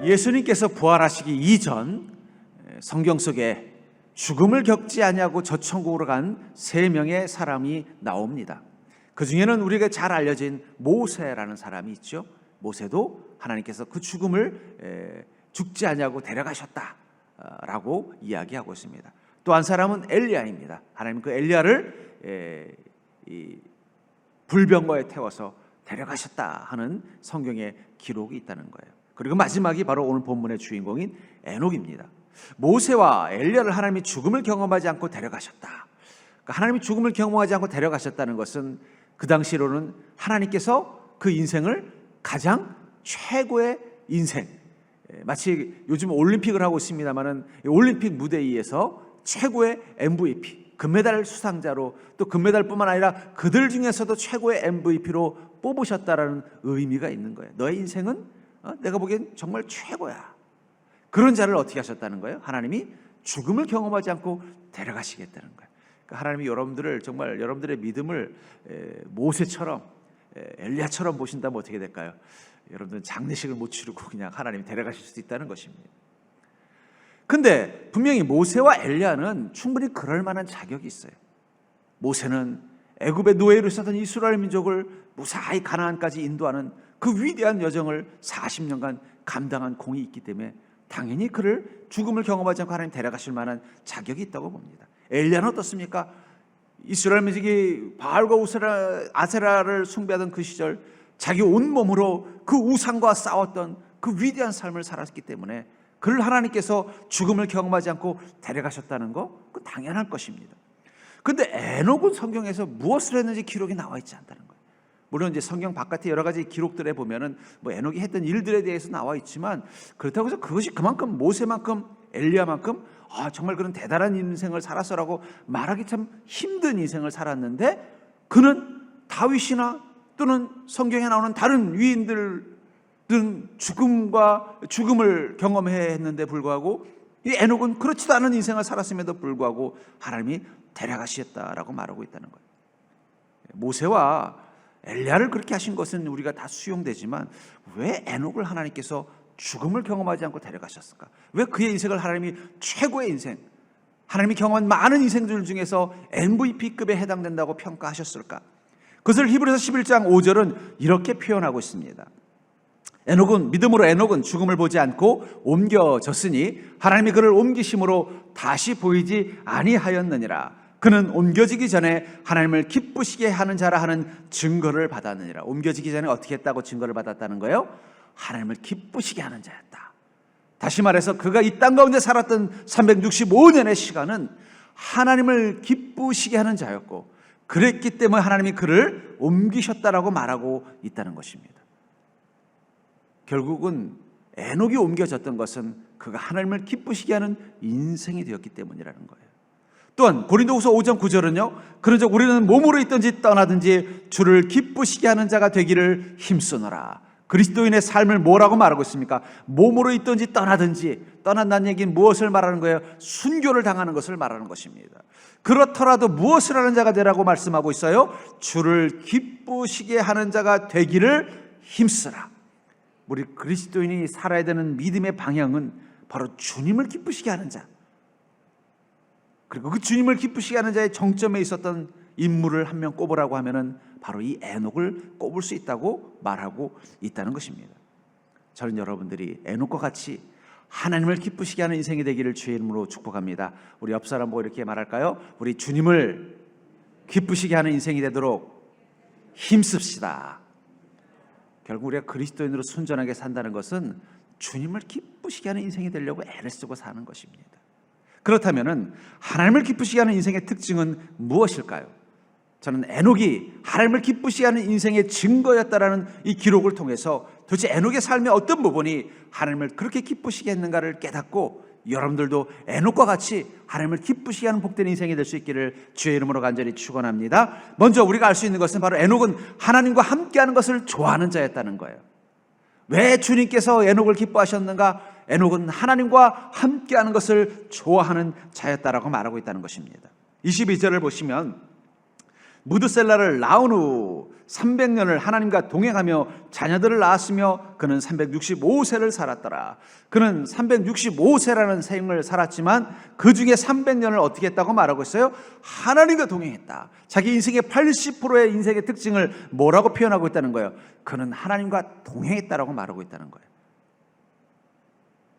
예수님께서 부활하시기 이전 성경 속에 죽음을 겪지 아니하고 저천국으로 간 3명의 사람이 나옵니다. 그 중에는 우리가 잘 알려진 모세라는 사람이 있죠. 모세도 하나님께서 그 죽음을 죽지 아니하고 데려가셨다라고 이야기하고 있습니다. 또 한 사람은 엘리야입니다. 하나님 그 엘리야를 불병거에 태워서 데려가셨다 하는 성경의 기록이 있다는 거예요. 그리고 마지막이 바로 오늘 본문의 주인공인 에녹입니다. 모세와 엘리야를 하나님이 죽음을 경험하지 않고 데려가셨다. 그러니까 하나님이 죽음을 경험하지 않고 데려가셨다는 것은 그 당시로는 하나님께서 그 인생을 가장 최고의 인생, 마치 요즘 올림픽을 하고 있습니다만은 올림픽 무대 위에서 최고의 MVP, 금메달 수상자로, 또 금메달뿐만 아니라 그들 중에서도 최고의 MVP로 뽑으셨다라는 의미가 있는 거예요. 너의 인생은 내가 보기엔 정말 최고야. 그런 자를 어떻게 하셨다는 거예요? 하나님이 죽음을 경험하지 않고 데려가시겠다는 거예요. 그러니까 하나님이 여러분들을 정말 여러분들의 믿음을 모세처럼 엘리야처럼 보신다면 어떻게 될까요? 여러분들은 장례식을 못 치르고 그냥 하나님이 데려가실 수도 있다는 것입니다. 근데 분명히 모세와 엘리야는 충분히 그럴 만한 자격이 있어요. 모세는 애굽의 노예로 있었던 이스라엘 민족을 무사히 가나안까지 인도하는 그 위대한 여정을 40년간 감당한 공이 있기 때문에 당연히 그를 죽음을 경험하지 않고 하나님 데려가실 만한 자격이 있다고 봅니다. 엘리야는 어떻습니까? 이스라엘 민족이 바알과 아세라를 숭배하던 그 시절 자기 온몸으로 그 우상과 싸웠던 그 위대한 삶을 살았기 때문에 그를 하나님께서 죽음을 경험하지 않고 데려가셨다는 거, 그 당연한 것입니다. 그런데 에녹은 성경에서 무엇을 했는지 기록이 나와 있지 않다는 거예요. 물론 이제 성경 바깥에 여러 가지 기록들에 보면은 뭐 에녹이 했던 일들에 대해서 나와 있지만, 그렇다고 해서 그것이 그만큼 모세만큼 엘리야만큼 정말 그런 대단한 인생을 살았어라고 말하기 참 힘든 인생을 살았는데, 그는 다윗이나 또는 성경에 나오는 다른 위인들은 죽음을 경험했는데 불구하고 이 에녹은 그렇지도 않은 인생을 살았음에도 불구하고 하나님이 데려가시겠다라고 말하고 있다는 거예요. 모세와 엘리야를 그렇게 하신 것은 우리가 다 수용되지만 왜 에녹을 하나님께서 죽음을 경험하지 않고 데려가셨을까? 왜 그의 인생을 하나님이 최고의 인생, 하나님이 경험한 많은 인생들 중에서 MVP급에 해당된다고 평가하셨을까? 그것을 히브리서 11장 5절은 이렇게 표현하고 있습니다. 믿음으로 에녹은 죽음을 보지 않고 옮겨졌으니 하나님이 그를 옮기심으로 다시 보이지 아니하였느니라. 그는 옮겨지기 전에 하나님을 기쁘시게 하는 자라 하는 증거를 받았느니라. 옮겨지기 전에 어떻게 했다고 증거를 받았다는 거예요? 하나님을 기쁘시게 하는 자였다. 다시 말해서 그가 이 땅 가운데 살았던 365년의 시간은 하나님을 기쁘시게 하는 자였고, 그랬기 때문에 하나님이 그를 옮기셨다라고 말하고 있다는 것입니다. 결국은 에녹이 옮겨졌던 것은 그가 하나님을 기쁘시게 하는 인생이 되었기 때문이라는 거예요. 또한 고린도후서 5장 9절은요, 그런즉 우리는 몸으로 있든지 떠나든지 주를 기쁘시게 하는 자가 되기를 힘쓰노라. 그리스도인의 삶을 뭐라고 말하고 있습니까? 몸으로 있든지 떠나든지, 떠난다는 얘기는 무엇을 말하는 거예요? 순교를 당하는 것을 말하는 것입니다. 그렇더라도 무엇을 하는 자가 되라고 말씀하고 있어요? 주를 기쁘시게 하는 자가 되기를 힘쓰라. 우리 그리스도인이 살아야 되는 믿음의 방향은 바로 주님을 기쁘시게 하는 자, 그리고 그 주님을 기쁘시게 하는 자의 정점에 있었던 인물을 한 명 꼽으라고 하면은 바로 이 에녹을 꼽을 수 있다고 말하고 있다는 것입니다. 저는 여러분들이 에녹과 같이 하나님을 기쁘시게 하는 인생이 되기를 주의 이름으로 축복합니다. 우리 옆 사람 보고 이렇게 말할까요? 우리 주님을 기쁘시게 하는 인생이 되도록 힘씁시다. 결국 우리가 그리스도인으로 순전하게 산다는 것은 주님을 기쁘시게 하는 인생이 되려고 애를 쓰고 사는 것입니다. 그렇다면 하나님을 기쁘시게 하는 인생의 특징은 무엇일까요? 저는 에녹이 하나님을 기쁘시게 하는 인생의 증거였다라는 이 기록을 통해서 도대체 에녹의 삶의 어떤 부분이 하나님을 그렇게 기쁘시게 했는가를 깨닫고, 여러분들도 에녹과 같이 하나님을 기쁘시게 하는 복된 인생이 될 수 있기를 주의 이름으로 간절히 축원합니다. 먼저 우리가 알 수 있는 것은 바로 에녹은 하나님과 함께하는 것을 좋아하는 자였다는 거예요. 왜 주님께서 에녹을 기뻐하셨는가? 에녹은 하나님과 함께하는 것을 좋아하는 자였다라고 말하고 있다는 것입니다. 22절을 보시면 무드셀라를 낳은 후 300년을 하나님과 동행하며 자녀들을 낳았으며 그는 365세를 살았더라. 그는 365세라는 생을 살았지만 그 중에 300년을 어떻게 했다고 말하고 있어요? 하나님과 동행했다. 자기 인생의 80%의 인생의 특징을 뭐라고 표현하고 있다는 거예요? 그는 하나님과 동행했다라고 말하고 있다는 거예요.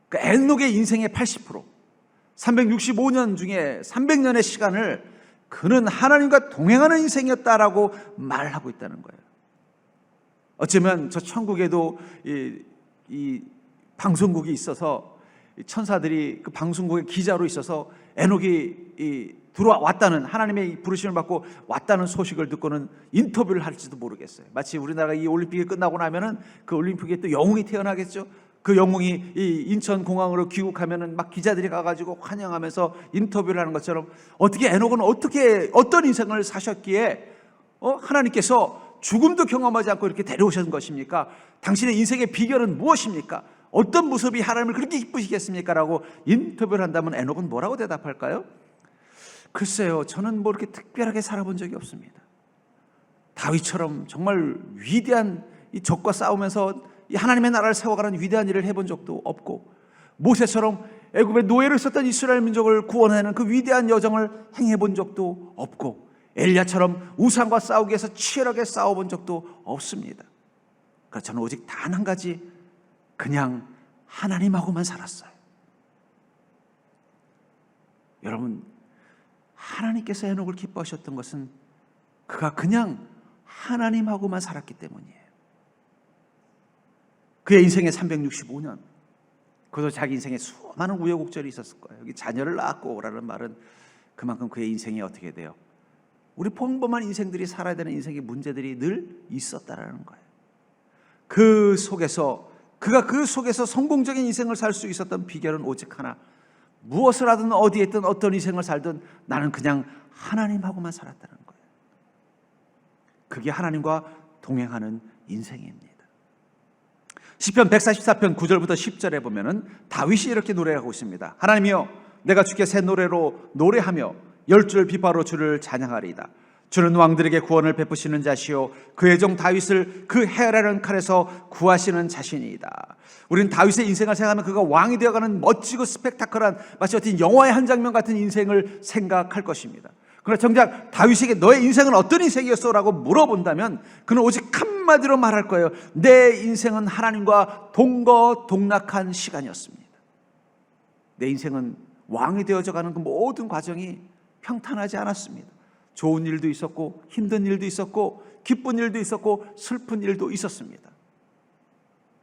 그러니까 에녹의 인생의 80%, 365년 중에 300년의 시간을 그는 하나님과 동행하는 인생이었다라고 말을 하고 있다는 거예요. 어쩌면 저 천국에도 이 방송국이 있어서 천사들이 그 방송국의 기자로 있어서 에녹이 들어왔다는, 하나님의 부르심을 받고 왔다는 소식을 듣고는 인터뷰를 할지도 모르겠어요. 마치 우리나라가 이 올림픽이 끝나고 나면은 그 올림픽에 또 영웅이 태어나겠죠. 그 영웅이 이 인천공항으로 귀국하면은 막 기자들이 가가지고 환영하면서 인터뷰를 하는 것처럼, 어떻게 에녹은 어떤 인생을 사셨기에 하나님께서 죽음도 경험하지 않고 이렇게 데려오신 것입니까? 당신의 인생의 비결은 무엇입니까? 어떤 모습이 하나님을 그렇게 기쁘시겠습니까? 라고 인터뷰를 한다면 에녹은 뭐라고 대답할까요? 글쎄요, 저는 뭐 이렇게 특별하게 살아본 적이 없습니다. 다윗처럼 정말 위대한 이 적과 싸우면서 이 하나님의 나라를 세워가는 위대한 일을 해본 적도 없고, 모세처럼 애굽의 노예로 있었던 이스라엘 민족을 구원하는 그 위대한 여정을 행해본 적도 없고, 엘리야처럼 우상과 싸우기 위해서 치열하게 싸워본 적도 없습니다. 그래서 저는 오직 단 한 가지, 그냥 하나님하고만 살았어요. 여러분, 하나님께서 에녹을 기뻐하셨던 것은 그가 그냥 하나님하고만 살았기 때문이에요. 그의 인생의 365년, 그도 자기 인생에 수많은 우여곡절이 있었을 거예요. 여기 자녀를 낳았고 라는 말은 그만큼 그의 인생이 어떻게 돼요? 우리 평범한 인생들이 살아야 되는 인생의 문제들이 늘 있었다라는 거예요. 그가 그 속에서 성공적인 인생을 살 수 있었던 비결은 오직 하나, 무엇을 하든 어디에 있든 어떤 인생을 살든 나는 그냥 하나님하고만 살았다는 거예요. 그게 하나님과 동행하는 인생입니다. 시편 144편 9절부터 10절에 보면은 다윗이 이렇게 노래하고 있습니다. 하나님이여, 내가 주께 새 노래로 노래하며 열줄 비파로 주를 찬양하리이다. 주는 왕들에게 구원을 베푸시는 자시요 그의 종 다윗을 그 해라는 칼에서 구하시는 자신이다. 우리는 다윗의 인생을 생각하면 그가 왕이 되어가는 멋지고 스펙타클한, 마치 어떤 영화의 한 장면 같은 인생을 생각할 것입니다. 그러나 정작 다윗에게 너의 인생은 어떤 인생이었어? 라고 물어본다면 그는 오직 한마디로 말할 거예요. 내 인생은 하나님과 동거동락한 시간이었습니다. 내 인생은 왕이 되어져가는 그 모든 과정이 평탄하지 않았습니다. 좋은 일도 있었고 힘든 일도 있었고 기쁜 일도 있었고 슬픈 일도 있었습니다.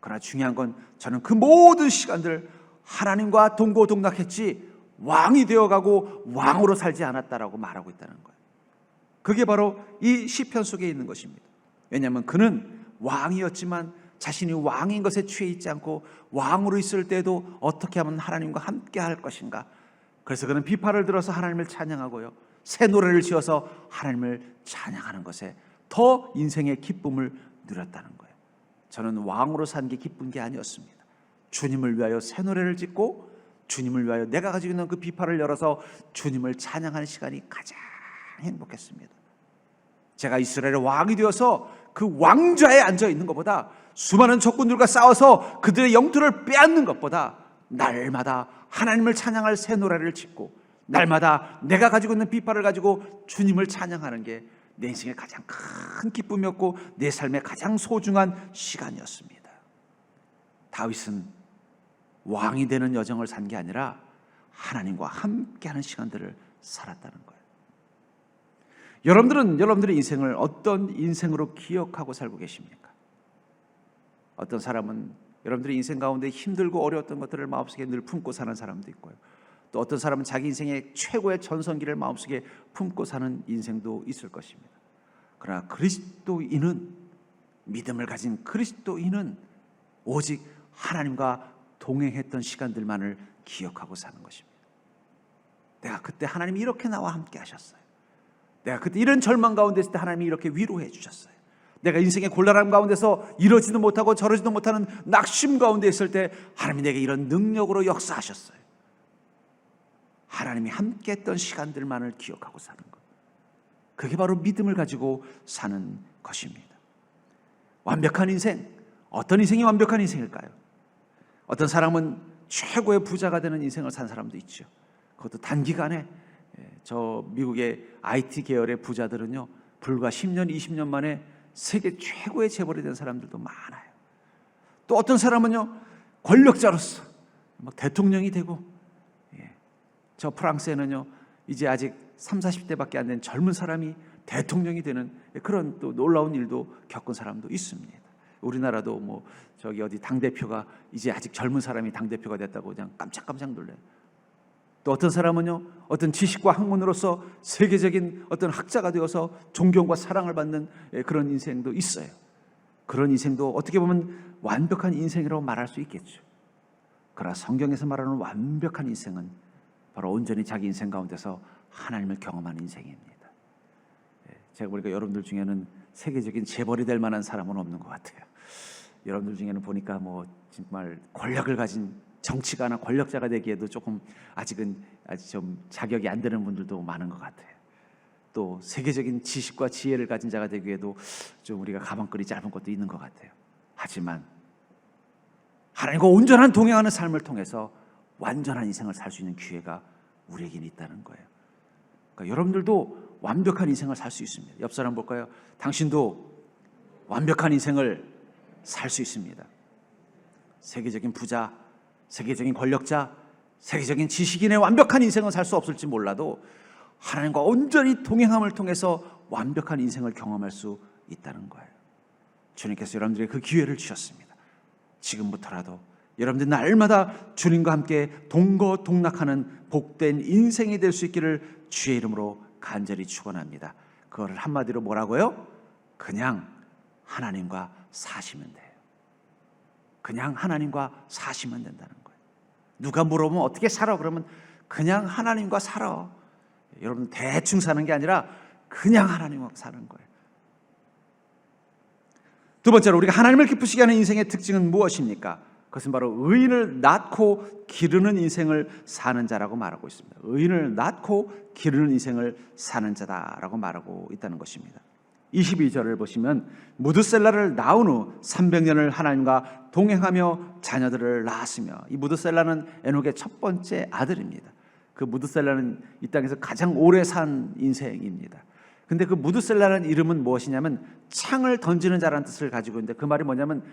그러나 중요한 건 저는 그 모든 시간들 하나님과 동거동락했지 왕이 되어가고 왕으로 살지 않았다라고 말하고 있다는 거예요. 그게 바로 이 시편 속에 있는 것입니다. 왜냐하면 그는 왕이었지만 자신이 왕인 것에 취해 있지 않고 왕으로 있을 때도 어떻게 하면 하나님과 함께 할 것인가. 그래서 그는 비파를 들어서 하나님을 찬양하고요, 새 노래를 지어서 하나님을 찬양하는 것에 더 인생의 기쁨을 누렸다는 거예요. 저는 왕으로 산 게 기쁜 게 아니었습니다. 주님을 위하여 새 노래를 짓고 주님을 위하여 내가 가지고 있는 그 비파를 열어서 주님을 찬양하는 시간이 가장 행복했습니다. 제가 이스라엘의 왕이 되어서 그 왕좌에 앉아 있는 것보다, 수많은 적군들과 싸워서 그들의 영토를 빼앗는 것보다, 날마다 하나님을 찬양할 새 노래를 짓고 날마다 내가 가지고 있는 비파를 가지고 주님을 찬양하는 게 내 인생의 가장 큰 기쁨이었고 내 삶의 가장 소중한 시간이었습니다. 다윗은 왕이 되는 여정을 산 게 아니라 하나님과 함께하는 시간들을 살았다는 거예요. 여러분들은 여러분들의 인생을 어떤 인생으로 기억하고 살고 계십니까? 어떤 사람은 여러분들의 인생 가운데 힘들고 어려웠던 것들을 마음속에 늘 품고 사는 사람도 있고요, 또 어떤 사람은 자기 인생의 최고의 전성기를 마음속에 품고 사는 인생도 있을 것입니다. 그러나 그리스도인은, 믿음을 가진 그리스도인은 오직 하나님과 동행했던 시간들만을 기억하고 사는 것입니다. 내가 그때 하나님이 이렇게 나와 함께 하셨어요. 내가 그때 이런 절망 가운데 있을 때 하나님이 이렇게 위로해 주셨어요. 내가 인생의 곤란함 가운데서 이러지도 못하고 저러지도 못하는 낙심 가운데 있을 때 하나님이 내게 이런 능력으로 역사하셨어요. 하나님이 함께 했던 시간들만을 기억하고 사는 것. 그게 바로 믿음을 가지고 사는 것입니다. 완벽한 인생, 어떤 인생이 완벽한 인생일까요? 어떤 사람은 최고의 부자가 되는 인생을 산 사람도 있죠. 그것도 단기간에. 저 미국의 IT 계열의 부자들은요, 불과 10년, 20년 만에 세계 최고의 재벌이 된 사람들도 많아요. 또 어떤 사람은요, 권력자로서 막 대통령이 되고, 저 프랑스에는요, 이제 아직 30, 40대밖에 안 된 젊은 사람이 대통령이 되는 그런 또 놀라운 일도 겪은 사람도 있습니다. 우리나라도 뭐 저기 어디 당대표가 이제 아직 젊은 사람이 당대표가 됐다고 그냥 깜짝깜짝 놀래요. 또 어떤 사람은요, 어떤 지식과 학문으로서 세계적인 어떤 학자가 되어서 존경과 사랑을 받는 그런 인생도 있어요. 그런 인생도 어떻게 보면 완벽한 인생이라고 말할 수 있겠죠. 그러나 성경에서 말하는 완벽한 인생은 바로 온전히 자기 인생 가운데서 하나님을 경험한 인생입니다. 제가 보니까 여러분들 중에는 세계적인 재벌이 될 만한 사람은 없는 것 같아요. 여러분들 중에는 보니까 뭐 정말 권력을 가진 정치가나 권력자가 되기에도 조금 아직은 아직 좀 자격이 안 되는 분들도 많은 것 같아요. 또 세계적인 지식과 지혜를 가진 자가 되기에도 좀 우리가 가방끈이 짧은 것도 있는 것 같아요. 하지만 하나님과 온전한 동행하는 삶을 통해서 완전한 인생을 살 수 있는 기회가 우리에게는 있다는 거예요. 그러니까 여러분들도 완벽한 인생을 살 수 있습니다. 옆 사람 볼까요? 당신도 완벽한 인생을 살 수 있습니다. 세계적인 부자, 세계적인 권력자, 세계적인 지식인의 완벽한 인생은 살 수 없을지 몰라도 하나님과 온전히 동행함을 통해서 완벽한 인생을 경험할 수 있다는 거예요. 주님께서 여러분들에게 그 기회를 주셨습니다. 지금부터라도 여러분들 날마다 주님과 함께 동거동락하는 복된 인생이 될 수 있기를 주의 이름으로 간절히 축원합니다. 그거를 한마디로 뭐라고요? 그냥 하나님과 사시면 돼요. 그냥 하나님과 사시면 된다는 거예요. 누가 물어보면 어떻게 살아? 그러면 그냥 하나님과 살아. 여러분 대충 사는 게 아니라 그냥 하나님과 사는 거예요. 두 번째로 우리가 하나님을 기쁘시게 하는 인생의 특징은 무엇입니까? 그것은 바로 의인을 낳고 기르는 인생을 사는 자라고 말하고 있습니다. 의인을 낳고 기르는 인생을 사는 자다라고 말하고 있다는 것입니다. 22절을 보시면 무드셀라를 낳은 후 300년을 하나님과 동행하며 자녀들을 낳았으며, 이 무드셀라는 에녹의 첫 번째 아들입니다. 그 무드셀라는 이 땅에서 가장 오래 산 인생입니다. 근데 그 무드셀라라는 이름은 무엇이냐면 창을 던지는 자라는 뜻을 가지고 있는데, 그 말이 뭐냐면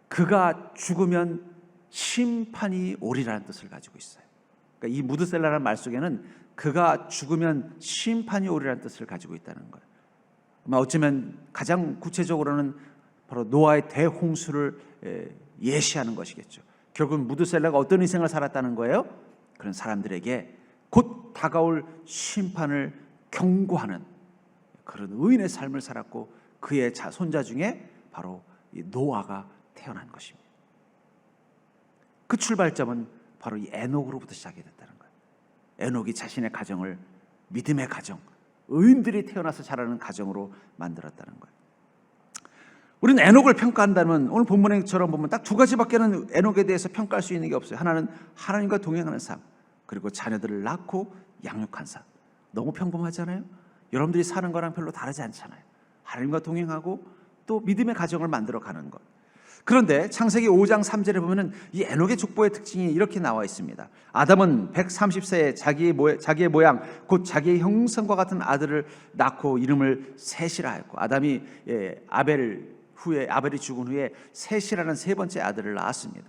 그가 죽으면 심판이 오리라는 뜻을 가지고 있어요. 그러니까 이 무드셀라라는 말 속에는 그가 죽으면 심판이 오리라는 뜻을 가지고 있다는 거예요. 어쩌면 가장 구체적으로는 바로 노아의 대홍수를 예시하는 것이겠죠. 결국 무드셀라가 어떤 인생을 살았다는 거예요? 그런 사람들에게 곧 다가올 심판을 경고하는 그런 의인의 삶을 살았고, 그의 손자 중에 바로 이 노아가 태어난 것입니다. 그 출발점은 바로 이 에녹으로부터 시작이 됐다는 거예요. 에녹이 자신의 가정을 믿음의 가정, 의인들이 태어나서 자라는 가정으로 만들었다는 거예요. 우리는 에녹을 평가한다면 오늘 본문처럼 보면 딱 두 가지밖에는 에녹에 대해서 평가할 수 있는 게 없어요. 하나는 하나님과 동행하는 삶, 그리고 자녀들을 낳고 양육한 삶. 너무 평범하잖아요. 여러분들이 사는 거랑 별로 다르지 않잖아요. 하나님과 동행하고 또 믿음의 가정을 만들어가는 것. 그런데 창세기 5장 3절에 보면은 이 에녹의 족보의 특징이 이렇게 나와 있습니다. 아담은 130세에 자기의 모양 곧 자기의 형상과 같은 아들을 낳고 이름을 셋이라 하였고, 아담이 아벨이 죽은 후에 셋이라는 세 번째 아들을 낳았습니다.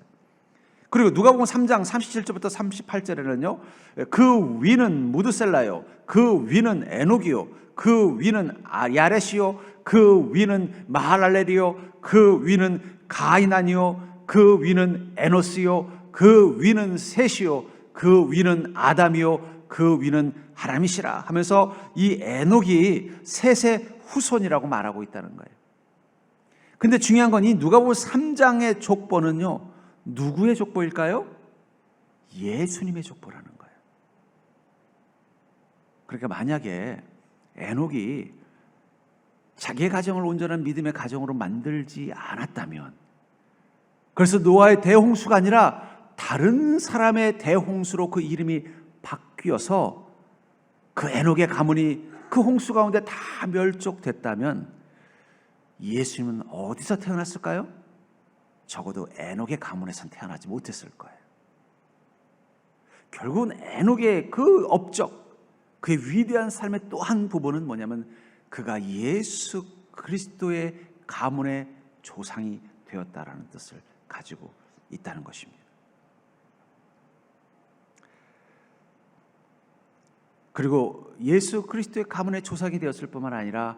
그리고 누가복음 3장 37절부터 38절에는요, 그 위는 무드셀라요, 그 위는 에녹이요, 그 위는 야렛이요, 그 위는 마할랄렐이요, 그 위는 가이난이요, 그 위는 에노스요, 그 위는 셋이요, 그 위는 아담이요, 그 위는 하람이시라 하면서 이 에녹이 셋의 후손이라고 말하고 있다는 거예요. 근데 중요한 건 이 누가복음 3장의 족보는요, 누구의 족보일까요? 예수님의 족보라는 거예요. 그러니까 만약에 에녹이 자기의 가정을 온전한 믿음의 가정으로 만들지 않았다면, 그래서 노아의 대홍수가 아니라 다른 사람의 대홍수로 그 이름이 바뀌어서 그 에녹의 가문이 그 홍수 가운데 다 멸족됐다면 예수님은 어디서 태어났을까요? 적어도 에녹의 가문에선 태어나지 못했을 거예요. 결국은 에녹의 그 업적, 그의 위대한 삶의 또 한 부분은 뭐냐면 그가 예수 그리스도의 가문의 조상이 되었다라는 뜻을 가지고 있다는 것입니다. 그리고 예수 그리스도의 가문의 조상이 되었을 뿐만 아니라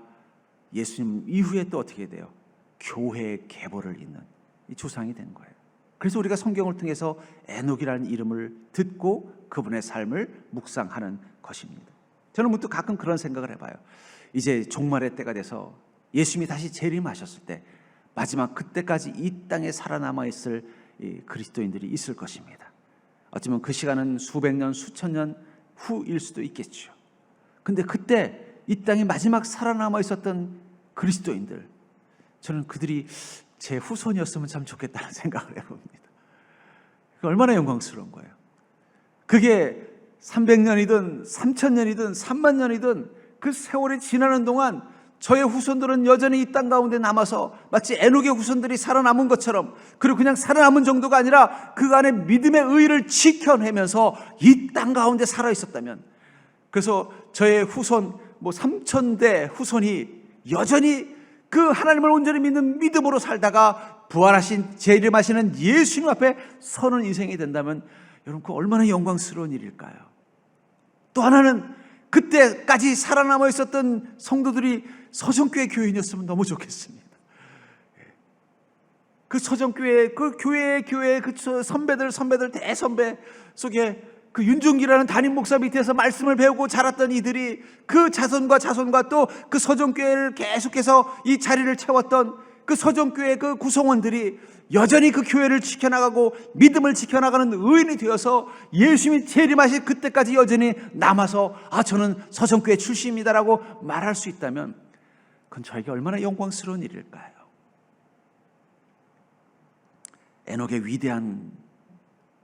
예수님 이후에 또 어떻게 돼요? 교회의 계보를 잇는 이 조상이 된 거예요. 그래서 우리가 성경을 통해서 에녹이라는 이름을 듣고 그분의 삶을 묵상하는 것입니다. 저는 문득 가끔 그런 생각을 해봐요. 이제 종말의 때가 돼서 예수님이 다시 재림하셨을 때 마지막 그때까지 이 땅에 살아남아 있을 이 그리스도인들이 있을 것입니다. 어쩌면 그 시간은 수백 년, 수천 년 후일 수도 있겠죠. 근데 그때 이 땅에 마지막 살아남아 있었던 그리스도인들, 저는 그들이 제 후손이었으면 참 좋겠다는 생각을 해봅니다. 얼마나 영광스러운 거예요. 그게 300년이든 3000년이든 3만 년이든 그 세월이 지나는 동안 저의 후손들은 여전히 이 땅 가운데 남아서 마치 에녹의 후손들이 살아남은 것처럼, 그리고 그냥 살아남은 정도가 아니라 그 안에 믿음의 의의를 지켜내면서 이 땅 가운데 살아 있었다면, 그래서 저의 후손 3000대 후손이 여전히 그 하나님을 온전히 믿는 믿음으로 살다가 부활하신 재림하시는 예수님 앞에 서는 인생이 된다면 여러분 그 얼마나 영광스러운 일일까요? 또 하나는 그때까지 살아남아 있었던 성도들이 서정교회 교인이었으면 너무 좋겠습니다. 그 서정교회, 그 교회 그 선배들 대선배 속에 그 윤중기라는 담임 목사 밑에서 말씀을 배우고 자랐던 이들이 그 자손과 또 그 서정교회를 계속해서 이 자리를 채웠던 그 서정교회 그 구성원들이 여전히 그 교회를 지켜나가고 믿음을 지켜나가는 의인이 되어서 예수님이 재림하실 그때까지 여전히 남아서 저는 서정교회 출신입니다라고 말할 수 있다면 그건 저에게 얼마나 영광스러운 일일까요? 에녹의 위대한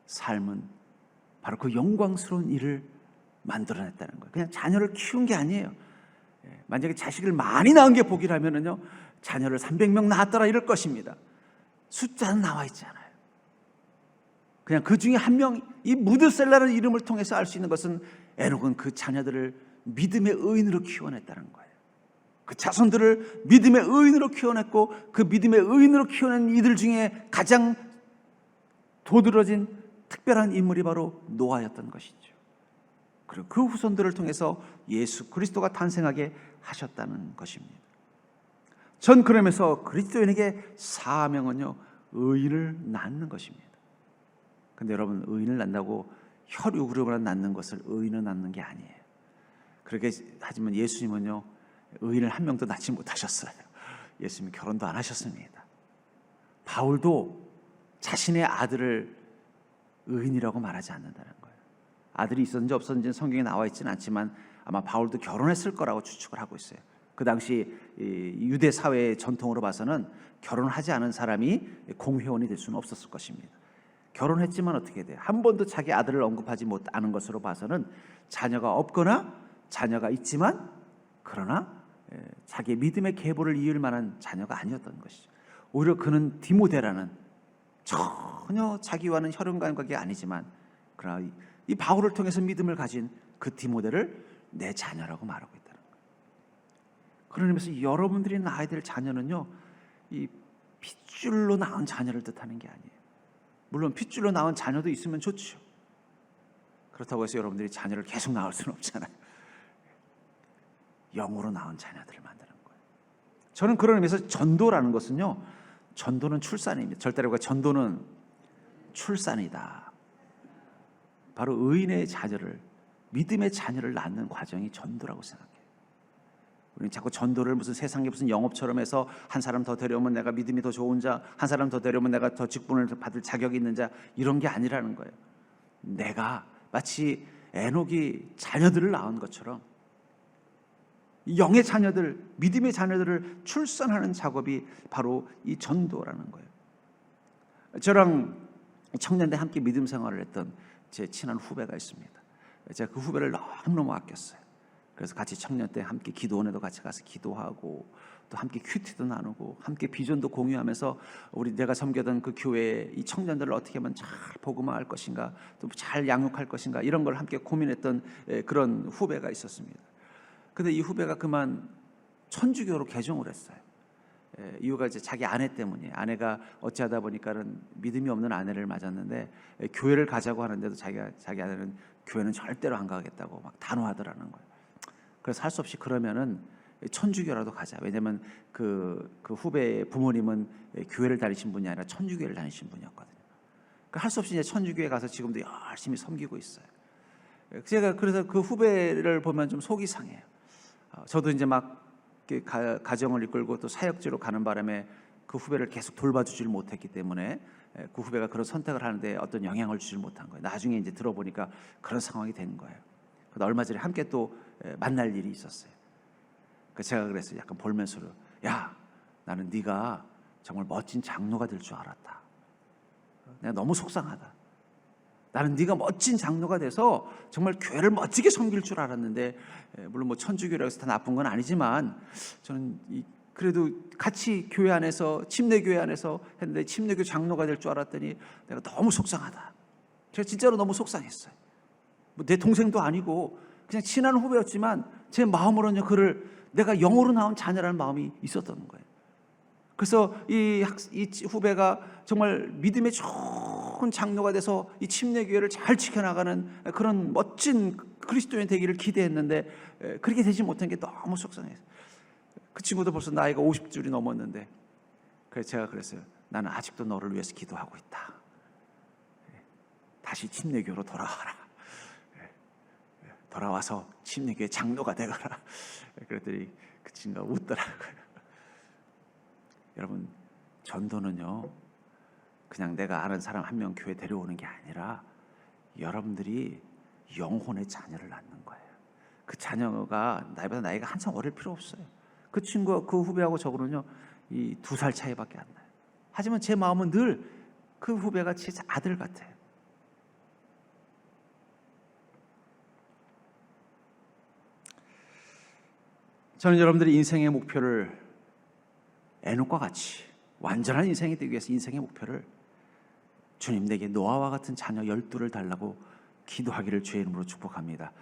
삶은 바로 그 영광스러운 일을 만들어냈다는 거예요. 그냥 자녀를 키운 게 아니에요. 만약에 자식을 많이 낳은 게 복이라면요, 자녀를 300명 낳았더라 이럴 것입니다. 숫자는 나와 있지 않아요. 그냥 그 중에 한 명, 이 무드셀라라는 이름을 통해서 알 수 있는 것은 에녹은 그 자녀들을 믿음의 의인으로 키워냈다는 거예요. 그 자손들을 믿음의 의인으로 키워냈고, 그 믿음의 의인으로 키워낸 이들 중에 가장 도드러진 특별한 인물이 바로 노아였던 것이죠. 그리고 그 후손들을 통해서 예수 그리스도가 탄생하게 하셨다는 것입니다. 전 그러면서 그리스도인에게 사명은요, 의인을 낳는 것입니다. 근데 여러분, 의인을 낳는다고 혈육으로만 낳는 것을 의인을 낳는 게 아니에요. 그렇게 하지만 예수님은요, 의인을 한 명도 낳지 못하셨어요. 예수님이 결혼도 안 하셨습니다. 바울도 자신의 아들을 의인이라고 말하지 않는다는 거예요. 아들이 있었는지 없었는지는 성경에 나와 있지는 않지만 아마 바울도 결혼했을 거라고 추측을 하고 있어요. 그 당시 유대 사회의 전통으로 봐서는 결혼하지 않은 사람이 공회원이 될 수는 없었을 것입니다. 결혼했지만 어떻게 돼요? 한 번도 자기 아들을 언급하지 못하는 것으로 봐서는 자녀가 없거나 자녀가 있지만 그러나 자기의 믿음의 계보를 이을 만한 자녀가 아니었던 것이죠. 오히려 그는 디모데라는 전혀 자기와는 혈연 관계가 아니지만 그러나 이 바울을 통해서 믿음을 가진 그 디모데를 내 자녀라고 말하고 있다는 거예요. 그런 의미에서 여러분들이 낳아야 될 자녀는요, 이 핏줄로 낳은 자녀를 뜻하는 게 아니에요. 물론 핏줄로 낳은 자녀도 있으면 좋죠. 그렇다고 해서 여러분들이 자녀를 계속 낳을 수는 없잖아요. 영으로 낳은 자녀들을 만드는 거예요. 저는 그런 의미에서 전도라는 것은요, 전도는 출산입니다. 절대로 전도는 출산이다. 바로 의인의 자녀를, 믿음의 자녀를 낳는 과정이 전도라고 생각해요. 우리는 자꾸 전도를 무슨 세상에 무슨 영업처럼 해서 한 사람 더 데려오면 내가 믿음이 더 좋은 자, 한 사람 더 데려오면 내가 더 직분을 받을 자격이 있는 자, 이런 게 아니라는 거예요. 내가 마치 에녹이 자녀들을 낳은 것처럼 영의 자녀들, 믿음의 자녀들을 출산하는 작업이 바로 이 전도라는 거예요. 저랑 청년대 함께 믿음 생활을 했던 제 친한 후배가 있습니다. 제가 그 후배를 너무너무 아꼈어요. 그래서 같이 청년 때 함께 기도원에도 같이 가서 기도하고 또 함께 큐티도 나누고 함께 비전도 공유하면서 내가 섬기던 그 교회의 이 청년들을 어떻게 하면 잘 복음화할 것인가, 또 잘 양육할 것인가, 이런 걸 함께 고민했던 그런 후배가 있었습니다. 근데 이 후배가 그만 천주교로 개종을 했어요. 이유가 이제 자기 아내 때문이에요. 아내가 어찌하다 보니까는 믿음이 없는 아내를 맞았는데 교회를 가자고 하는데도 자기 아내는 교회는 절대로 안 가겠다고 막 단호하더라는 거예요. 그래서 할 수 없이 그러면은 천주교라도 가자. 왜냐하면 그 후배의 부모님은 교회를 다니신 분이 아니라 천주교를 다니신 분이었거든요. 그러니까 할 수 없이 이제 천주교에 가서 지금도 열심히 섬기고 있어요. 제가 그래서 그 후배를 보면 좀 속이 상해요. 저도 이제 막 가정을 이끌고 또 사역지로 가는 바람에 그 후배를 계속 돌봐주질 못했기 때문에 그 후배가 그런 선택을 하는데 어떤 영향을 주질 못한 거예요. 나중에 이제 들어보니까 그런 상황이 된 거예요. 그러다 얼마 전에 함께 또 만날 일이 있었어요. 제가 그랬어요. 약간 볼면서로, 야, 나는 네가 정말 멋진 장로가 될 줄 알았다. 내가 너무 속상하다. 나는 네가 멋진 장로가 돼서 정말 교회를 멋지게 섬길 줄 알았는데, 물론 뭐 천주교라고 해서 다 나쁜 건 아니지만 저는 그래도 같이 교회 안에서 침례교회 안에서 했는데 침례교 장로가 될 줄 알았더니 내가 너무 속상하다. 제가 진짜로 너무 속상했어요. 뭐 내 동생도 아니고 그냥 친한 후배였지만 제 마음으로는 그를 내가 영으로 나온 자녀라는 마음이 있었던 거예요. 그래서 이 후배가 정말 믿음의 좋은 장로가 돼서 이 침례교회를 잘 지켜나가는 그런 멋진 그리스도인 되기를 기대했는데 그렇게 되지 못한 게 너무 속상해요. 그 친구도 벌써 나이가 50줄이 넘었는데, 그래서 제가 그랬어요. 나는 아직도 너를 위해서 기도하고 있다. 다시 침례교로 돌아와라. 돌아와서 침례교회 장로가 되거라. 그랬더니 그 친구가 웃더라고요. 여러분, 전도는요, 그냥 내가 아는 사람 한 명 교회 데려오는 게 아니라 여러분들이 영혼의 자녀를 낳는 거예요. 그 자녀가 나이보다 나이가 한참 어릴 필요 없어요. 그 친구, 그 후배하고 저거는요, 이 2살 차이밖에 안 나요. 하지만 제 마음은 늘 그 후배가 제 아들 같아요. 저는 여러분들이 인생의 목표를 에녹과 같이 완전한 인생이 되기 위해서 인생의 목표를 주님 내게 노아와 같은 자녀 12를 달라고 기도하기를 주의 이름으로 축복합니다.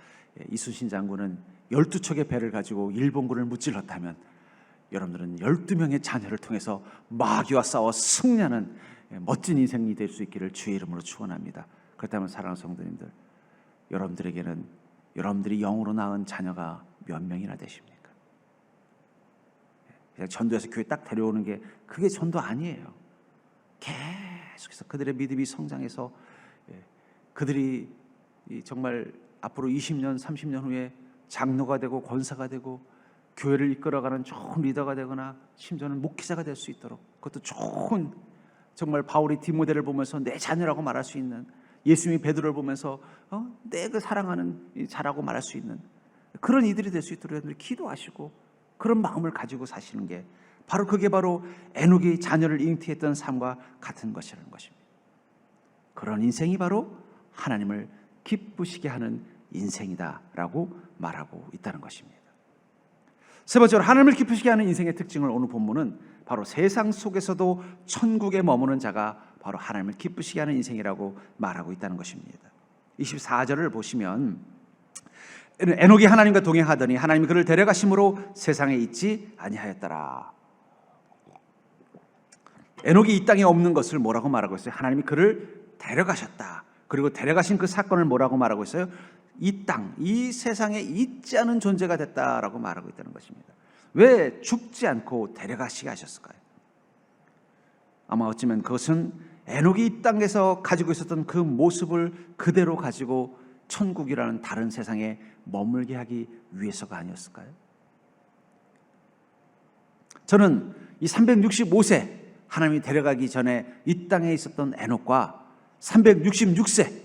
이순신 장군은 12척의 배를 가지고 일본군을 무찔렀다면 여러분들은 12명의 자녀를 통해서 마귀와 싸워 승리하는 멋진 인생이 될 수 있기를 주의 이름으로 축원합니다. 그렇다면 사랑하는 성도님들, 여러분들에게는 여러분들이 영으로 낳은 자녀가 몇 명이나 되십니까? 그냥 전도해서 교회 딱 데려오는 게 그게 전도 아니에요. 계속해서 그들의 믿음이 성장해서 그들이 정말 앞으로 20년, 30년 후에 장로가 되고 권사가 되고 교회를 이끌어가는 좋은 리더가 되거나 심지어는 목회자가 될 수 있도록, 그것도 좋은 정말 바울이 디모데를 보면서 내 자녀라고 말할 수 있는, 예수님이 베드로를 보면서 내 그 사랑하는 자라고 말할 수 있는 그런 이들이 될 수 있도록 여러분들이 기도하시고 그런 마음을 가지고 사시는 게 그게 바로 에녹이 자녀를 잉태했던 삶과 같은 것이라는 것입니다. 그런 인생이 바로 하나님을 기쁘시게 하는 인생이다라고 말하고 있다는 것입니다. 세 번째로 하나님을 기쁘시게 하는 인생의 특징을 오늘 본문은 바로 세상 속에서도 천국에 머무는 자가 바로 하나님을 기쁘시게 하는 인생이라고 말하고 있다는 것입니다. 24절을 보시면 에녹이 하나님과 동행하더니 하나님이 그를 데려가심으로 세상에 있지 아니하였더라. 에녹이 이 땅에 없는 것을 뭐라고 말하고 있어요? 하나님이 그를 데려가셨다. 그리고 데려가신 그 사건을 뭐라고 말하고 있어요? 이 땅, 이 세상에 있지 않은 존재가 됐다라고 말하고 있다는 것입니다. 왜 죽지 않고 데려가시게 하셨을까요? 아마 어쩌면 그것은 에녹이 이 땅에서 가지고 있었던 그 모습을 그대로 가지고 천국이라는 다른 세상에 머물게 하기 위해서가 아니었을까요? 저는 이 365세 하나님이 데려가기 전에 이 땅에 있었던 에녹과 366세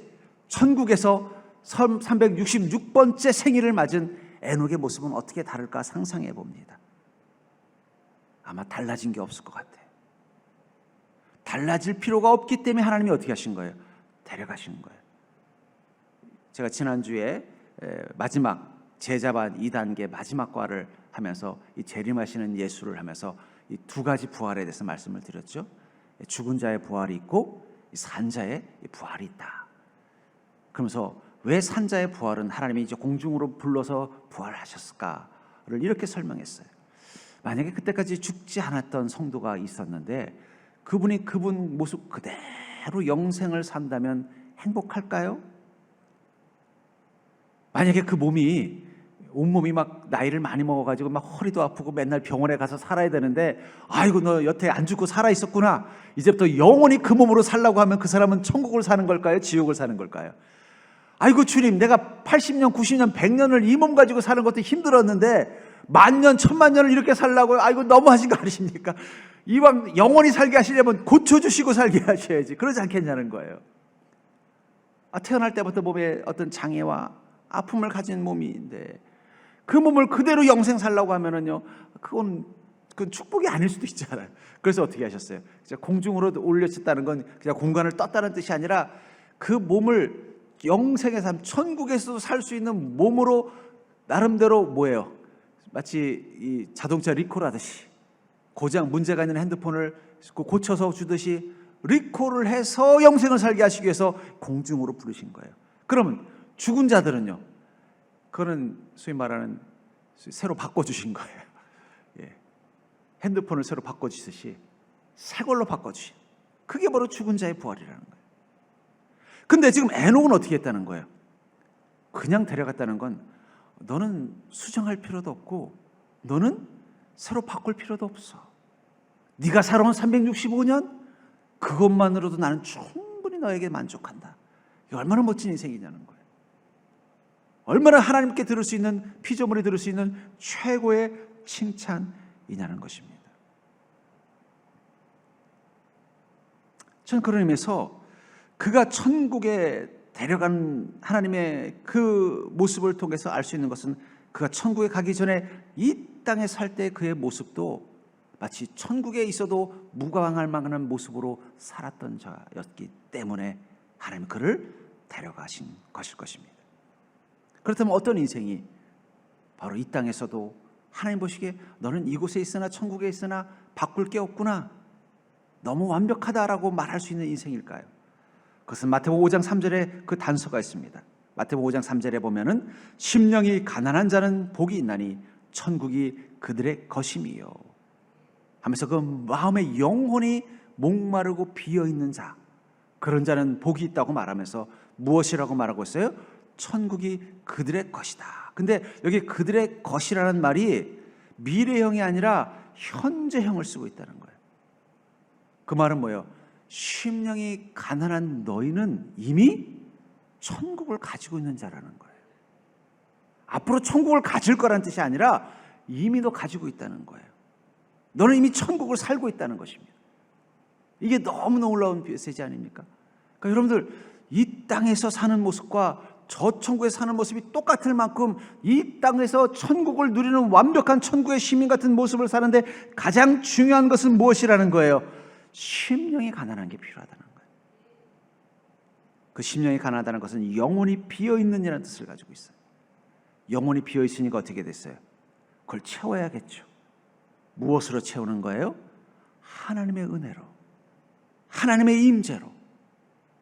천국에서 366번째 생일을 맞은 에녹의 모습은 어떻게 다를까 상상해 봅니다. 아마 달라진 게 없을 것 같아요. 달라질 필요가 없기 때문에 하나님이 어떻게 하신 거예요? 데려가신 거예요. 제가 지난주에 마지막 제자반 2단계 마지막 과를 하면서 이 재림하시는 예수를 하면서 이 두 가지 부활에 대해서 말씀을 드렸죠. 죽은 자의 부활이 있고 산자의 부활이 있다. 그러면서 왜 산자의 부활은 하나님이 이제 공중으로 불러서 부활하셨을까를 이렇게 설명했어요. 만약에 그때까지 죽지 않았던 성도가 있었는데 그분이 그분 모습 그대로 영생을 산다면 행복할까요? 만약에 그 몸이 온몸이 막 나이를 많이 먹어가지고 막 허리도 아프고 맨날 병원에 가서 살아야 되는데 아이고 너 여태 안 죽고 살아있었구나, 이제부터 영원히 그 몸으로 살라고 하면 그 사람은 천국을 사는 걸까요? 지옥을 사는 걸까요? 아이고 주님, 내가 80년 90년 100년을 이 몸 가지고 사는 것도 힘들었는데 10,000년 10,000년을 이렇게 살라고요? 아이고 너무 하신 거 아니십니까? 이왕 영원히 살게 하시려면 고쳐주시고 살게 하셔야지. 그러지 않겠냐는 거예요. 태어날 때부터 몸에 어떤 장애와 아픔을 가진 몸인데 그 몸을 그대로 영생 살라고 하면은요, 그건 축복이 아닐 수도 있잖아요. 그래서 어떻게 하셨어요? 공중으로 올려졌다는 건 그냥 공간을 떴다는 뜻이 아니라 그 몸을 영생의 삶, 천국에서도 살 수 있는 몸으로 나름대로 뭐예요? 마치 이 자동차 리콜하듯이 고장 문제가 있는 핸드폰을 고쳐서 주듯이 리콜을 해서 영생을 살게 하시기 위해서 공중으로 부르신 거예요. 그러면 죽은 자들은요, 그거는 소위 말하는 새로 바꿔주신 거예요. 예. 핸드폰을 새로 바꿔주듯이 새 걸로 바꿔주신, 그게 바로 죽은 자의 부활이라는 거예요. 근데 지금 에녹은 어떻게 했다는 거예요? 그냥 데려갔다는 건 너는 수정할 필요도 없고 너는 새로 바꿀 필요도 없어. 네가 살아온 365년 그것만으로도 나는 충분히 너에게 만족한다. 이게 얼마나 멋진 인생이냐는 거예요. 얼마나 하나님께 들을 수 있는, 피조물이 들을 수 있는 최고의 칭찬이냐는 것입니다. 저는 그런 의미에서 그가 천국에 데려간 하나님의 그 모습을 통해서 알 수 있는 것은 그가 천국에 가기 전에 이 땅에 살 때 그의 모습도 마치 천국에 있어도 무광할 만한 모습으로 살았던 자였기 때문에 하나님은 그를 데려가신 것일 것입니다. 그렇다면 어떤 인생이 바로 이 땅에서도 하나님 보시기에 너는 이곳에 있으나 천국에 있으나 바꿀 게 없구나, 너무 완벽하다라고 말할 수 있는 인생일까요? 그것은 마태복음 5장 3절에 그 단서가 있습니다. 마태복음 5장 3절에 보면은 심령이 가난한 자는 복이 있나니 천국이 그들의 것임이요 하면서 그 마음의 영혼이 목마르고 비어있는 자, 그런 자는 복이 있다고 말하면서 무엇이라고 말하고 있어요? 천국이 그들의 것이다. 근데 여기 그들의 것이라는 말이 미래형이 아니라 현재형을 쓰고 있다는 거예요. 그 말은 뭐예요? 심령이 가난한 너희는 이미 천국을 가지고 있는 자라는 거예요. 앞으로 천국을 가질 거라는 뜻이 아니라 이미 너 가지고 있다는 거예요. 너는 이미 천국을 살고 있다는 것입니다. 이게 너무 놀라운 메시지 아닙니까? 그러니까 여러분들, 이 땅에서 사는 모습과 저 천국에 사는 모습이 똑같을 만큼 이 땅에서 천국을 누리는 완벽한 천국의 시민 같은 모습을 사는데 가장 중요한 것은 무엇이라는 거예요? 심령이 가난한 게 필요하다는 거예요. 그 심령이 가난하다는 것은 영혼이 비어있는이라는 뜻을 가지고 있어요. 영혼이 비어있으니까 어떻게 됐어요? 그걸 채워야겠죠. 무엇으로 채우는 거예요? 하나님의 은혜로, 하나님의 임재로,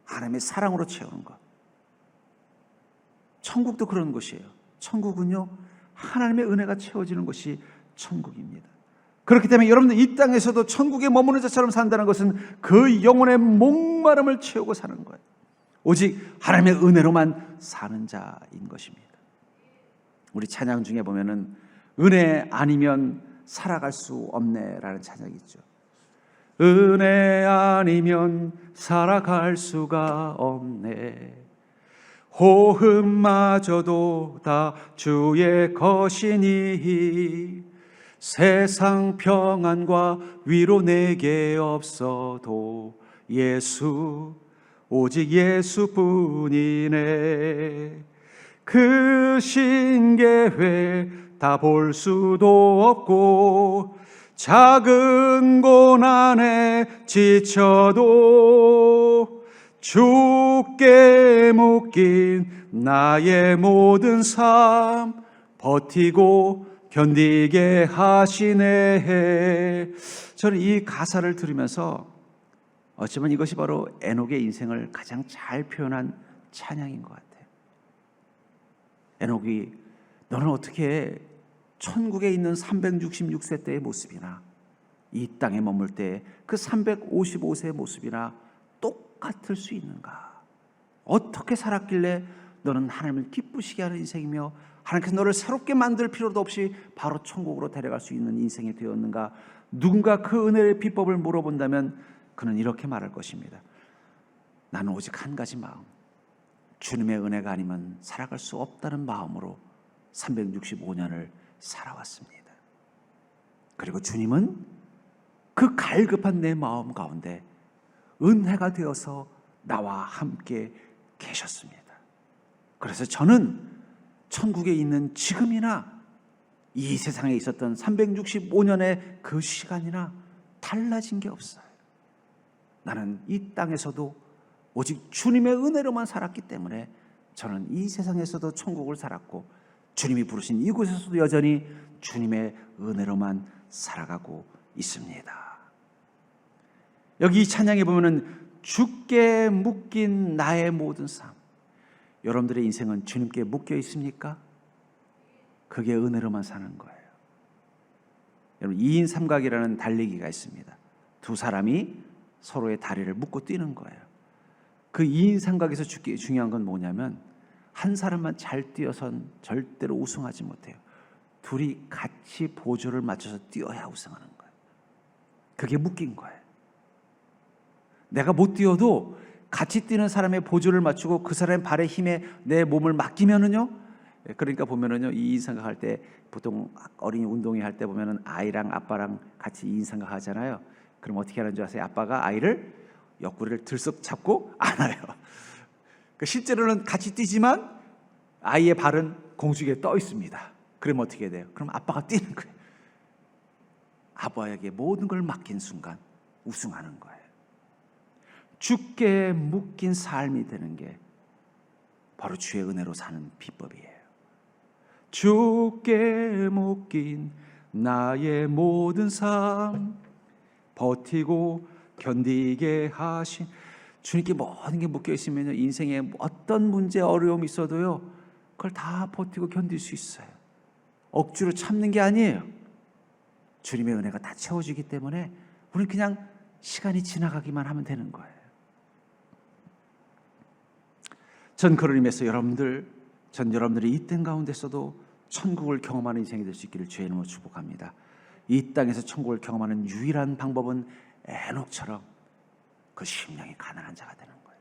하나님의 사랑으로 채우는 것. 천국도 그런 것이에요. 천국은요, 하나님의 은혜가 채워지는 것이 천국입니다. 그렇기 때문에 여러분들 이 땅에서도 천국에 머무는 자처럼 산다는 것은 그 영혼의 목마름을 채우고 사는 거예요. 오직 하나님의 은혜로만 사는 자인 것입니다. 우리 찬양 중에 보면은 은혜 아니면 살아갈 수 없네라는 찬양이 있죠. 은혜 아니면 살아갈 수가 없네. 호흡마저도 다 주의 것이니 세상 평안과 위로 내게 없어도 예수, 오직 예수뿐이네. 그 신계회 다 볼 수도 없고 작은 고난에 지쳐도 주께 묶인 나의 모든 삶 버티고 견디게 하시네. 저는 이 가사를 들으면서 어쩌면 이것이 바로 에녹의 인생을 가장 잘 표현한 찬양인 것 같아요. 에녹이 너는 어떻게 천국에 있는 366세 때의 모습이나 이 땅에 머물 때 그 355세의 모습이나 똑같을 수 있는가? 어떻게 살았길래 너는 하나님을 기쁘시게 하는 인생이며 하나님께서 너를 새롭게 만들 필요도 없이 바로 천국으로 데려갈 수 있는 인생이 되었는가? 누군가 그 은혜의 비법을 물어본다면 그는 이렇게 말할 것입니다. 나는 오직 한 가지 마음, 주님의 은혜가 아니면 살아갈 수 없다는 마음으로 365년을 살아왔습니다. 그리고 주님은 그 갈급한 내 마음 가운데 은혜가 되어서 나와 함께 계셨습니다. 그래서 저는 천국에 있는 지금이나 이 세상에 있었던 365년의 그 시간이나 달라진 게 없어요. 나는 이 땅에서도 오직 주님의 은혜로만 살았기 때문에 저는 이 세상에서도 천국을 살았고 주님이 부르신 이곳에서도 여전히 주님의 은혜로만 살아가고 있습니다. 여기 이 찬양에 보면은 주께 묶인 나의 모든 삶. 여러분들의 인생은 주님께 묶여 있습니까? 그게 은혜로만 사는 거예요. 여러분 2인 삼각이라는 달리기가 있습니다. 두 사람이 서로의 다리를 묶고 뛰는 거예요. 그 2인 삼각에서 중요한 건 뭐냐면 한 사람만 잘 뛰어선 절대로 우승하지 못해요. 둘이 같이 보조를 맞춰서 뛰어야 우승하는 거예요. 그게 묶인 거예요. 내가 못 뛰어도 같이 뛰는 사람의 보조를 맞추고 그 사람의 발의 힘에 내 몸을 맡기면은요. 그러니까 보면은요, 2인 삼각할 때 보통 어린이 운동회 할 때 보면은 아이랑 아빠랑 같이 2인 삼각 하잖아요. 그럼 어떻게 하는 줄 아세요? 아빠가 아이를 옆구리를 들썩 잡고 안아요. 실제로는 같이 뛰지만 아이의 발은 공중에 떠 있습니다. 그러면 어떻게 돼요? 그럼 아빠가 뛰는 거예요. 아빠에게 모든 걸 맡긴 순간 우승하는 거예요. 주께 묶인 삶이 되는 게 바로 주의 은혜로 사는 비법이에요. 주께 묶인 나의 모든 삶, 버티고 견디게 하신 주님께 모든 게 묶여 있으면 인생에 어떤 문제 어려움이 있어도요, 그걸 다 버티고 견딜 수 있어요. 억지로 참는 게 아니에요. 주님의 은혜가 다 채워지기 때문에 우리는 그냥 시간이 지나가기만 하면 되는 거예요. 전 그런 의미에서 여러분들이 이 땅 가운데서도 천국을 경험하는 인생이 될 수 있기를 주의 이름으로 축복합니다. 이 땅에서 천국을 경험하는 유일한 방법은 에녹처럼 그 심령이 가난한 자가 되는 거예요.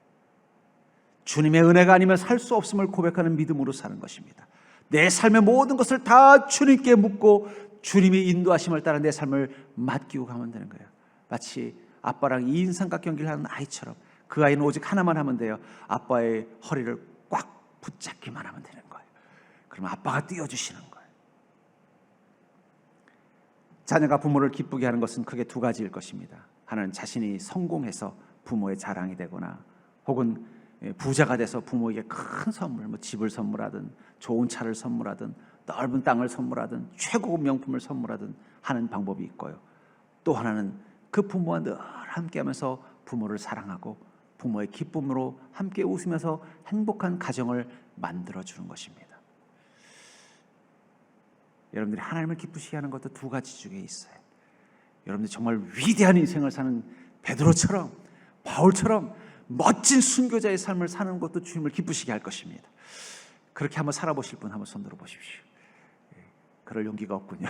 주님의 은혜가 아니면 살 수 없음을 고백하는 믿음으로 사는 것입니다. 내 삶의 모든 것을 다 주님께 묻고 주님이 인도하심을 따라 내 삶을 맡기고 가면 되는 거예요. 마치 아빠랑 2인 삼각 경기를 하는 아이처럼 그 아이는 오직 하나만 하면 돼요. 아빠의 허리를 꽉 붙잡기만 하면 되는 거예요. 그러면 아빠가 띄워주시는 거예요. 자녀가 부모를 기쁘게 하는 것은 크게 두 가지일 것입니다. 하나는 자신이 성공해서 부모의 자랑이 되거나 혹은 부자가 돼서 부모에게 큰 선물, 집을 선물하든 좋은 차를 선물하든 넓은 땅을 선물하든 최고급 명품을 선물하든 하는 방법이 있고요. 또 하나는 그 부모와 늘 함께하면서 부모를 사랑하고 부모의 기쁨으로 함께 웃으면서 행복한 가정을 만들어주는 것입니다. 여러분들이 하나님을 기쁘시게 하는 것도 두 가지 중에 있어요. 여러분들이 정말 위대한 인생을 사는 베드로처럼 바울처럼 멋진 순교자의 삶을 사는 것도 주님을 기쁘시게 할 것입니다. 그렇게 한번 살아보실 분 한번 손 들어 보십시오. 그럴 용기가 없군요.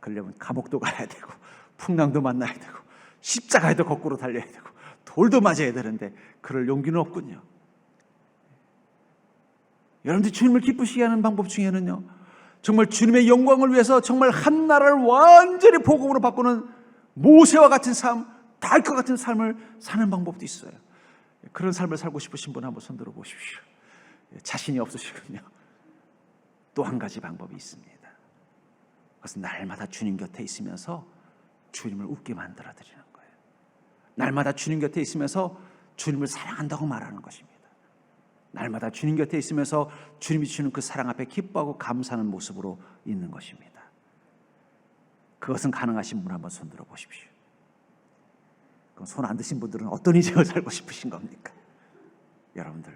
그러려면 감옥도 가야 되고 풍랑도 만나야 되고 십자가에도 거꾸로 달려야 되고 돌도 맞아야 되는데 그럴 용기는 없군요. 여러분들이 주님을 기쁘시게 하는 방법 중에는요, 정말 주님의 영광을 위해서 정말 한 나라를 완전히 복음으로 바꾸는 모세와 같은 삶, 달과 같은 삶을 사는 방법도 있어요. 그런 삶을 살고 싶으신 분 한번 손 들어 보십시오. 자신이 없으시군요. 또 한 가지 방법이 있습니다. 그것은 날마다 주님 곁에 있으면서 주님을 웃게 만들어 드리는 거예요. 날마다 주님 곁에 있으면서 주님을 사랑한다고 말하는 것입니다. 날마다 주님 곁에 있으면서 주님이 주시는 그 사랑 앞에 기뻐하고 감사하는 모습으로 있는 것입니다. 그것은 가능하신 분 한번 손 들어 보십시오. 그럼 손 안 드신 분들은 어떤 인생을 살고 싶으신 겁니까? 여러분들,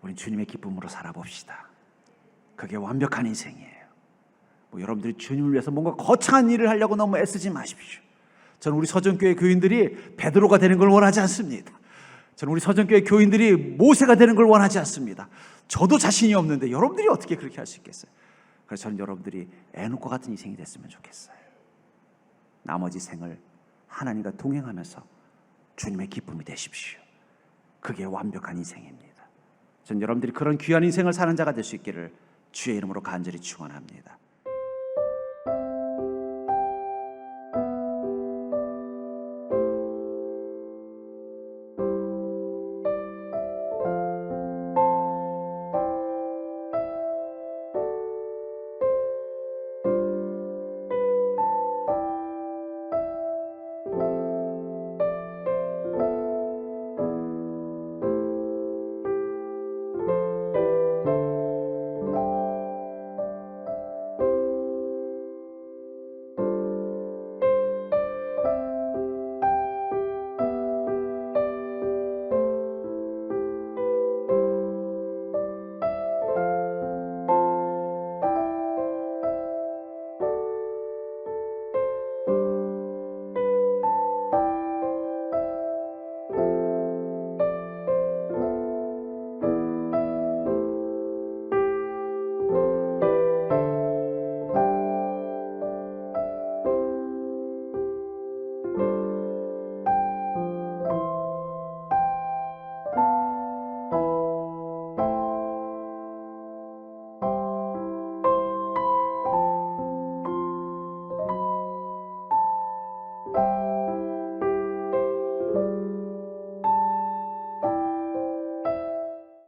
우리 주님의 기쁨으로 살아봅시다. 그게 완벽한 인생이에요. 여러분들이 주님을 위해서 뭔가 거창한 일을 하려고 너무 애쓰지 마십시오. 저는 우리 서정교회 교인들이 베드로가 되는 걸 원하지 않습니다. 저는 우리 서정교회 교인들이 모세가 되는 걸 원하지 않습니다. 저도 자신이 없는데 여러분들이 어떻게 그렇게 할 수 있겠어요? 그래서 저는 여러분들이 에녹과 같은 인생이 됐으면 좋겠어요. 나머지 생을 하나님과 동행하면서 주님의 기쁨이 되십시오. 그게 완벽한 인생입니다. 저는 여러분들이 그런 귀한 인생을 사는 자가 될 수 있기를 주의 이름으로 간절히 축원합니다.